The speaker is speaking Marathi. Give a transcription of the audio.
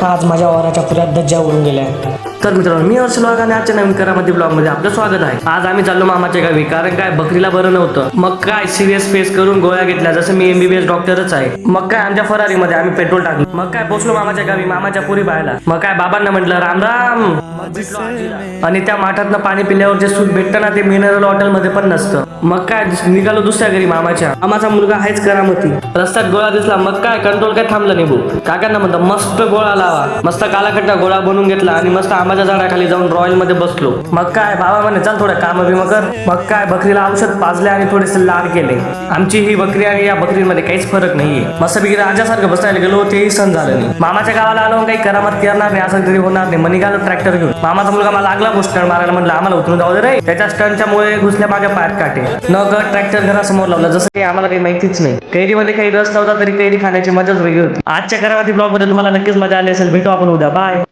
आज माझ्या वाराच्या पुऱ्यात धज्जा उडून गेल्या. तर मित्रांनो, मी हर्षल वाघ आणि आजच्या नवीन करामती ब्लॉग मध्ये आपलं स्वागत आहे. आज आम्ही चाललो मामाच्या गावी, कारण काय बकरीला बरं नव्हतं. मग काय सिरियस फेस करून गोळ्या घेतल्या, जसं मी MBBS डॉक्टरच आहे. मग काय आमच्या फरारीमध्ये आम्ही पेट्रोल टाकलं. मग काय पोहोचलो मामाच्या गावी, मामाच्या पुरी पाहायला. मग काय बाबांना म्हटलं राम राम. मग भेटलो आजीला. आणि त्या माठातनं पाणी पिल्यावर जे सूट भेटतं ना, ते मिनरल हॉटेल मध्ये पण नसतं. मग काय निघालो दुसऱ्या घरी मामाच्या. मामाचा मुलगा आहेच करामती. रस्त्यात गोळा दिसला, मग काय कंट्रोल काय थांबलं नाही भाऊ. काकांना म्हणतं मस्त गोळा लावा. मस्त कालाकट्टा गोळा बनवून घेतला आणि मस्त आंबाच्या झाडाखाली जाऊन रॉयल मध्ये बसलो. मग काय बाबा म्हणे चल थोडं काम बिम कर. मग काय बकरीला औषध पाजले आणि थोडेसे लाड केले. आमची ही बकरी आणि या बकरीमध्ये काहीच फरक नाहीये. मस्त पैकी राजासारखं बसायला गेलो, तेही सण झालं नाही. मामाच्या गावाला आलो, काही करामत करणार नाही असं तरी होणार नाही. मग निघालो ट्रॅक्टर घेऊन. मामाचा मुलगा मला लागला पोस्टर मारायला, म्हटलं आम्हाला उतरून जाऊ दे रे. त्याच्या स्टंटच्या मुळे घुसल्या माझ्या पायात काटे. न गट ट्रॅक्टर घरासमोर लावलं, जसं की आम्हाला काही माहितीच नाही. कैरीमध्ये काही रस नव्हता, तरी कैरी खाण्याची मजाच वेगळी होती. आजच्या करामती ब्लॉग मध्ये तुम्हाला नक्कीच मजा आली असेल. भेटू आपण उद्या. बाय.